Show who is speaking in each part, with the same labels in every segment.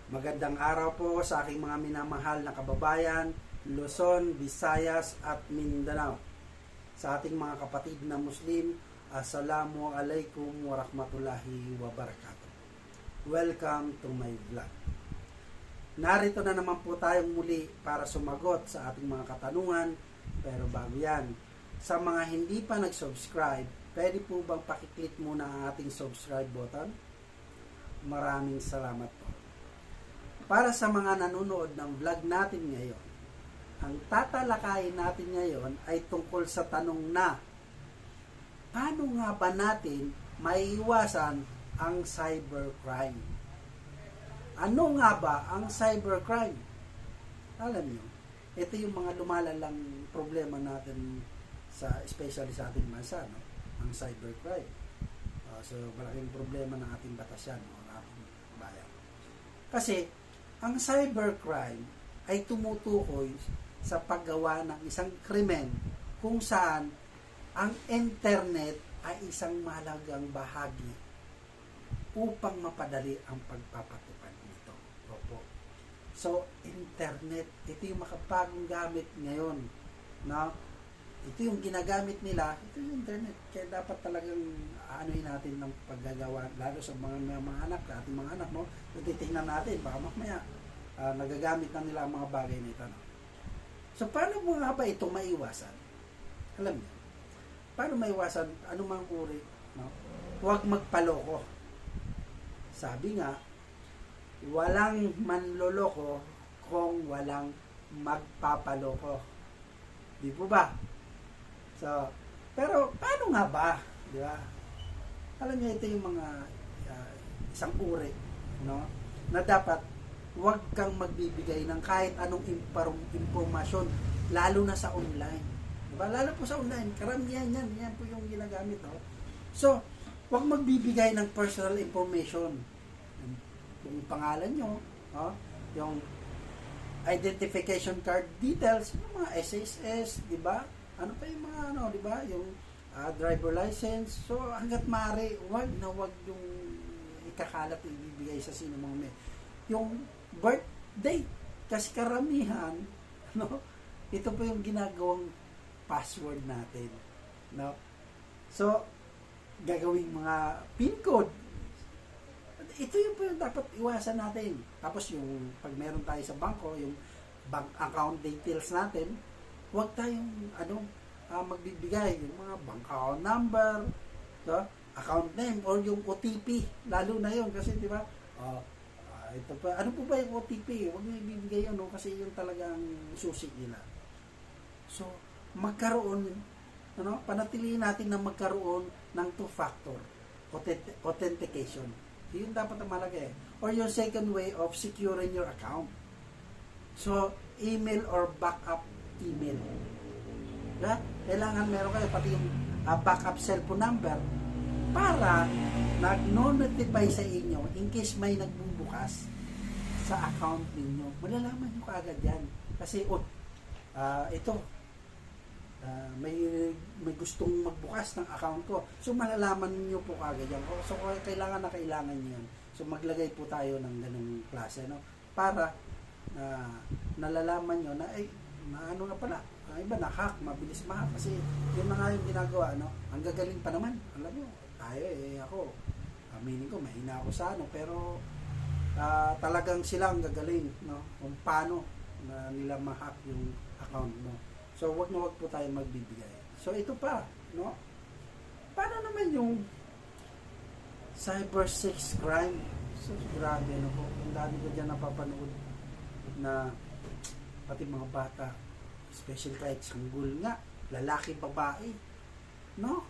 Speaker 1: Magandang araw po sa aking mga minamahal na kababayan, Luzon, Visayas at Mindanao. Sa ating mga kapatid na Muslim, Assalamu alaikum warahmatullahi wabarakatuh. Welcome to my vlog. Narito na naman po tayong muli para sumagot sa ating mga katanungan. Pero bago yan, sa mga hindi pa nag-subscribe, pwede po bang pakiclick muna ang ating subscribe button? Maraming salamat po. Para sa mga nanonood ng vlog natin ngayon, ang tatalakayin natin ngayon ay tungkol sa tanong na paano nga ba natin maiiwasan ang cybercrime? Ano nga ba ang cybercrime? Alam nyo, ito yung mga lumalalang problema natin especially sa ating bansa, no? Ang cybercrime. So, malaking problema ng ating batasyan, no? Ng ating bayan. Kasi, ang cybercrime ay tumutukoy sa paggawa ng isang krimen kung saan ang internet ay isang mahalagang bahagi upang mapadali ang pagpapatupad nito. Opo. So, internet, ito yung makapagong gamit ngayon. No? Ito yung ginagamit nila, ito yung internet. Kaya dapat talagang anuhin natin ng paggagawa, lalo sa mga anak, ating mga anak, no? Titingnan natin, baka mamaya nagagamit na nila ang mga bagay na ito. No? So, paano mo nga ba ito maiwasan? Alam niyo, paano maiwasan anumang uri? No? Huwag magpaloko. Sabi nga, walang manloloko kung walang magpapaloko. Di po ba? So, pero paano nga ba? Di ba? Alam niyo, ito yung mga isang uri, no? Na dapat huwag kang magbibigay ng kahit anong impormasyon, lalo na sa online. Diba? Lalo po sa online, karamihan yan po yung ginagamit. No? So, huwag magbibigay ng personal information. Yung pangalan nyo, no? Yung identification card details, yung mga SSS, di ba? Ano pa yung mga ano, di ba? Yung driver license. So, hanggat maaari, huwag yung ikakalat o ibibigay sa sino mga may. Yung birth date. Kasi karamihan, no? Ito po yung ginagawang password natin. No? So, gagawing mga PIN code. Ito yung po yung dapat iwasan natin. Tapos yung, pag meron tayo sa bangko, yung bank account details natin, huwag tayong, magbibigay. Yung mga bank account number, no? Account name, or yung OTP. Lalo na yun. Kasi, di ba, ito pa, ano po ba yung OTP? Huwag nyo ibibigay yun, no? Kasi yun talagang susi nila. So, magkaroon, panatilihin natin na magkaroon ng two-factor authentication. Yun dapat ang malaga eh. Or yung second way of securing your account. So, email or backup email. Diba? Kailangan meron kayo pati yung backup cellphone number para nag-notify sa inyo in case may nagbubukas sa account ninyo. Malalaman nyo kaagad yan. Kasi, ito, may gustong magbukas ng account ko. So, malalaman nyo po kaagad yan. So, kailangan nyo yan. So, maglagay po tayo ng ganung klase, no? Para nalalaman nyo na, ano na pala, iba na-hack, mabilis ma-hack. Kasi, yun na nga yung ginagawa, no? Ang gagaling pa naman. Alam nyo, tayo ako, aminin ko, mahina ako sa pero talagang sila ang gagaling, no? Kung paano na nila ma-hack yung account mo. So, wag po tayo magbibigay. So, ito pa, no? Paano naman yung cyber sex crime? So, grabe, ano po. Ang dami ko dyan napapanood na pati mga bata, especially kahit sanggol nga, lalaki, babae, no?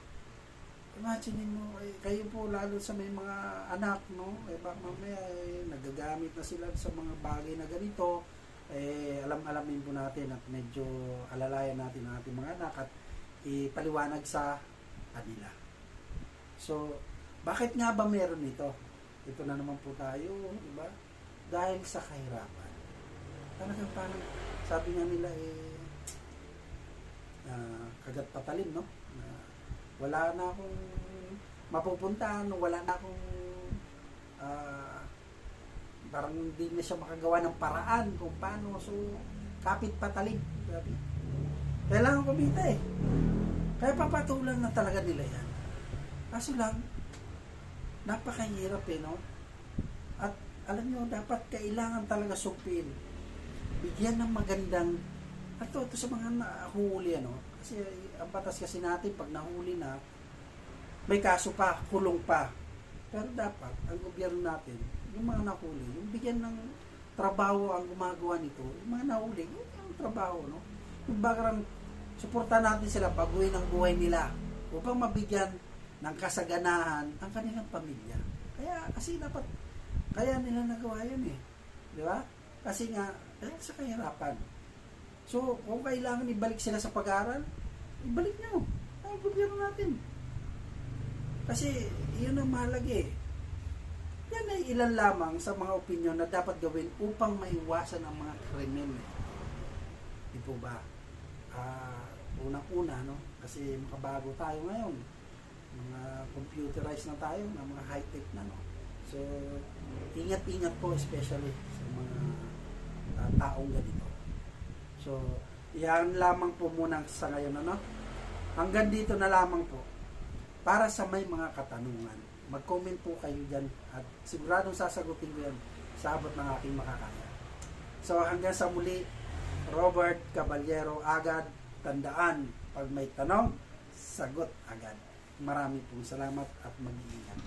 Speaker 1: Imagine mo, kayo po lalo sa may mga anak, no? Baka mamaya nagagamit na sila sa mga bagay na ganito. Alam-alamin po natin at medyo alalayan natin ang ating mga anak at ipaliwanag sa kanila. So, bakit nga ba meron ito? Ito na naman po tayo, di ba? Dahil sa kahirapan. Talagang parang, sabi nga nila kagat patalim, no? Wala na akong mapupuntahan, wala na akong parang hindi na siya makagawa ng paraan kung paano. So, kapit patalim. Grabe. Kailangan kumita eh. Kaya papatulan na talaga nila yan. Kaso lang, napakahirap eh, no? At alam nyo, dapat kailangan talaga supin. Bigyan ng magandang, at ito sa mga nahuli, ano? Kasi ang batas kasi natin, pag nahuli na, may kaso pa, kulong pa. Pero dapat, ang gobyerno natin, yung mga nahuli, yung bigyan ng trabaho ang gumagawa nito, yung mga nahuli, yung trabaho, no? Yung bagarang, suportahan natin sila, baguhin ang buhay nila, upang mabigyan ng kasaganahan ang kanilang pamilya. Kasi dapat, kaya nila nagawa yun eh. Di ba? Kasi nga, dahil sa kahirapan. So, kung kailangan ibalik sila sa pag-aaral, ibalik nyo. Ang gobyerno natin. Kasi, yun ang mahalaga eh. Yan ay ilan lamang sa mga opinyon na dapat gawin upang maiwasan ang mga krimen. Di po ba? Unang-una, no? Kasi makabago tayo ngayon. Mga computerized na tayo, na mga high-tech na, no? So, ingat-ingat po especially sa mga taong ganito. So, yan lamang po muna sa ngayon, ano? Hanggang dito na lamang po. Para sa may mga katanungan, mag-comment po kayo dyan at siguradong sasagutin ko yan sa abot ng aking makakaya. So, hanggang sa muli, Robert Caballero agad, tandaan, pag may tanong, sagot agad. Marami pong salamat at mag-iingat.